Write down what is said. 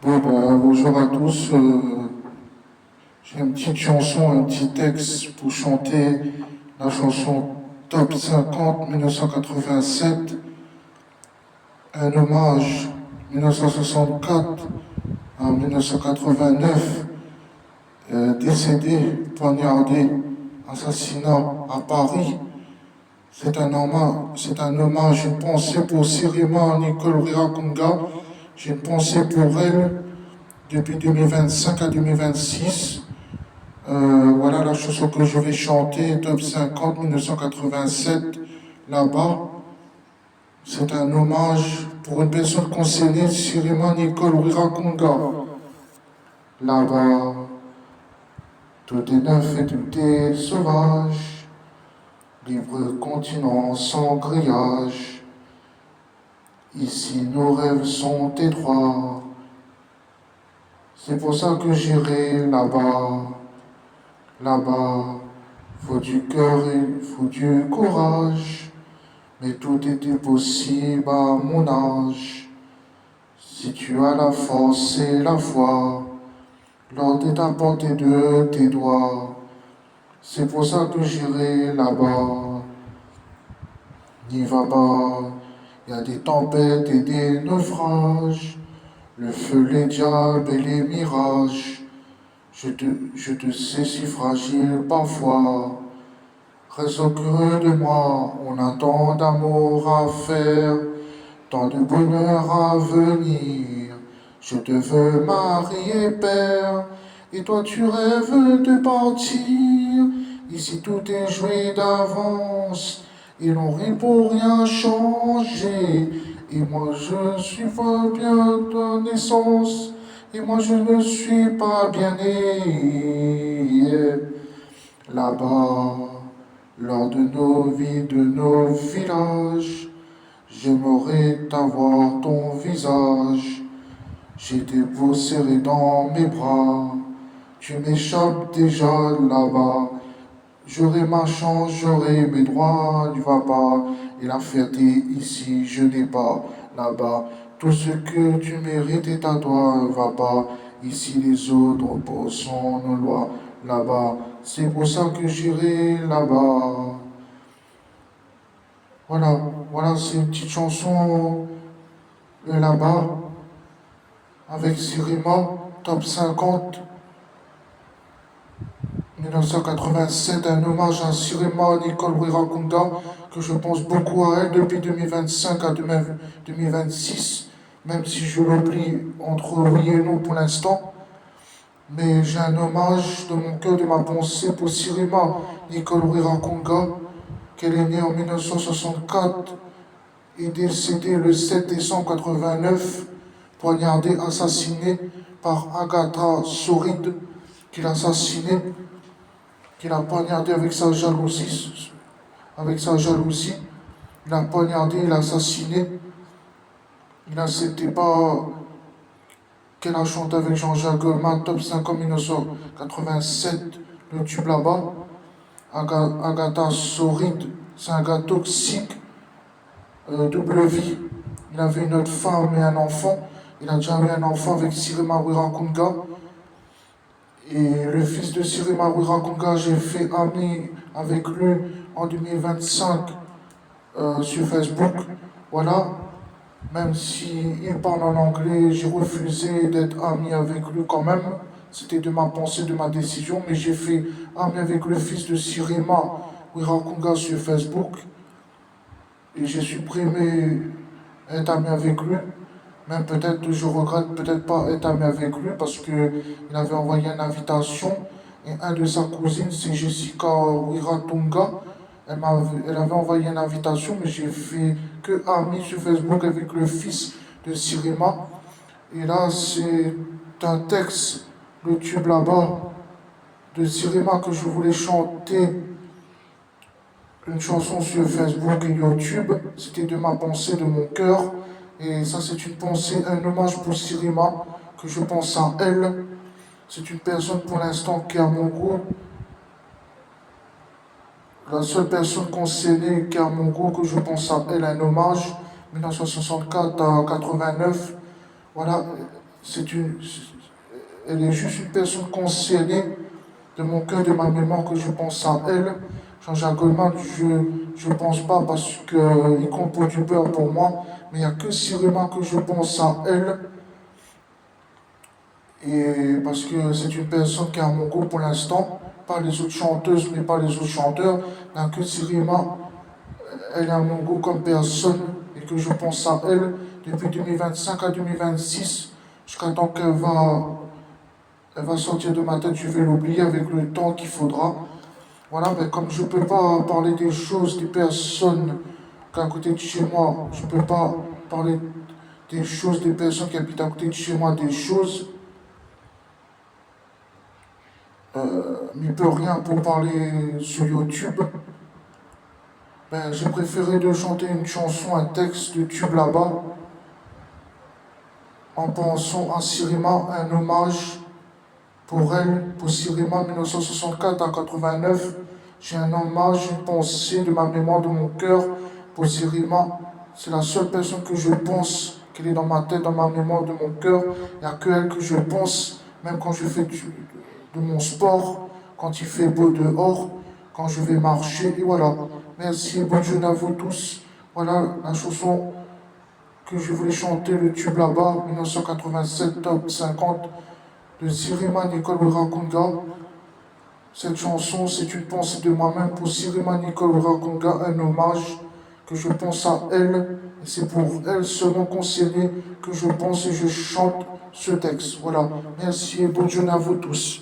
Bonjour à tous. J'ai une petite chanson, un petit texte pour chanter la chanson Top 50 1987, un hommage 1964 à 1989, décédé, poignardé, assassinat à Paris. C'est un hommage, une pensée pour Sirima Nicole Rirakunga. J'ai une pensée pour elle depuis 2025 à 2026. Voilà la chanson que je vais chanter, Top 50 1987, là-bas. C'est un hommage pour une personne concernée, Sirima Nicole Rirakunga. Là-bas, tout est neuf et tout est sauvage, libre continent sans grillage. Ici, nos rêves sont étroits. C'est pour ça que j'irai là-bas. Là-bas, faut du cœur et faut du courage. Mais tout était possible à mon âge. Si tu as la force et la foi, l'ordre est à portée de tes doigts. C'est pour ça que j'irai là-bas. N'y va pas, y a des tempêtes et des naufrages. Le feu, les diables et les mirages. Je te sais si fragile parfois. Reste au creux de moi, on a tant d'amour à faire, tant de bonheur à venir. Je te veux marier, père, et toi tu rêves de partir. Ici tout est joué d'avance, et l'on rit pour rien changer. Et moi je ne suis pas bien de naissance, et moi je ne suis pas bien né. Là-bas, lors de nos vies, de nos villages, j'aimerais t'avoir ton visage. J'ai tes beaux serrés dans mes bras, tu m'échappes déjà là-bas. J'aurai ma chance, j'aurai mes droits, tu vas pas. Et la fierté ici, je n'ai pas là-bas. Tout ce que tu mérites est à toi, va pas. Ici, les autres reposent nos lois là-bas. C'est pour ça que j'irai là-bas. Voilà, c'est une petite chanson là-bas avec Sirima, top 50, 1987, un hommage à Sirima Nicole Rirakunga, que je pense beaucoup à elle depuis 2025 à 2026, même si je l'oublie entre oui et non pour l'instant. Mais j'ai un hommage de mon cœur, de ma pensée pour Sirima Nicole Rirakunga, qu'elle est née en 1964 et décédée le 7 décembre 89, poignardée, assassinée par Agatha Soride, qui l'a assassinée, qui l'a poignardée avec sa jalousie. Avec sa jalousie, il l'a poignardée, il l'a assassinée. Il n'acceptait pas qu'elle a chanté avec Jean-Jacques Goldman, top 5 en 1987, le tube là-bas. Agatha Soride, c'est un gars toxique, double vie. Il avait une autre femme et un enfant. Il a déjà eu un enfant avec Sirima Rirakunga. Et le fils de Sirima Rirakunga, j'ai fait ami avec lui en 2025 sur Facebook. Voilà. Même s'il parle en anglais, j'ai refusé d'être ami avec lui quand même. C'était de ma pensée, de ma décision. Mais j'ai fait ami avec le fils de Sirima Rirakunga sur Facebook. Et j'ai supprimé être ami avec lui. Même peut-être que je regrette peut-être pas être ami avec lui parce qu'il avait envoyé une invitation. Et un de sa cousine, c'est Jessica Wiratunga. Elle avait envoyé une invitation, mais j'ai fait que ami sur Facebook avec le fils de Sirima. Et là, c'est un texte, le tube là-bas, de Sirima que je voulais chanter. Une chanson sur Facebook et YouTube. C'était de ma pensée, de mon cœur. Et ça, c'est une pensée, un hommage pour Sirima, que je pense à elle. C'est une personne pour l'instant qui est à mon goût. La seule personne concernée qui est à mon goût, que je pense à elle, un hommage, 1964 à 89. Voilà, elle est juste une personne concernée de mon cœur, de ma mémoire, que je pense à elle. Jean-Jacques Goldman, je ne pense pas parce qu'il compte pour du beurre pour moi, mais il n'y a que Sirima que je pense à elle. Et parce que c'est une personne qui est à mon goût pour l'instant, pas les autres chanteuses, mais pas les autres chanteurs. Il n'y a que Sirima, elle est à mon goût comme personne, et que je pense à elle depuis 2025 à 2026, jusqu'à temps elle va sortir de ma tête, je vais l'oublier avec le temps qu'il faudra. Voilà, mais comme je ne peux pas parler des choses, des personnes qui sont à côté de chez moi, je ne peux pas parler des choses, des personnes qui habitent à côté de chez moi, des choses, mais peut rien pour parler sur YouTube. Ben, j'ai préféré de chanter une chanson, un texte de tube là-bas, en pensant à Sirima, un hommage pour elle, pour Sirima 1964 à 89. J'ai un hommage, une pensée de ma mémoire, de mon cœur pour Sirima. C'est la seule personne que je pense qu'elle est dans ma tête, dans ma mémoire, de mon cœur. Il n'y a que elle que je pense, même quand je fais de mon sport, quand il fait beau dehors, quand je vais marcher. Et voilà. Merci et bonne journée à vous tous. Voilà la chanson que je voulais chanter, le tube là-bas, 1987, top 50 de Sirima Nicole Rakunga. Cette chanson, c'est une pensée de moi-même pour Sirima Nicole Rakunga, un hommage que je pense à elle. Et c'est pour elle seulement concernée que je pense et je chante ce texte. Voilà. Merci et bonne journée à vous tous.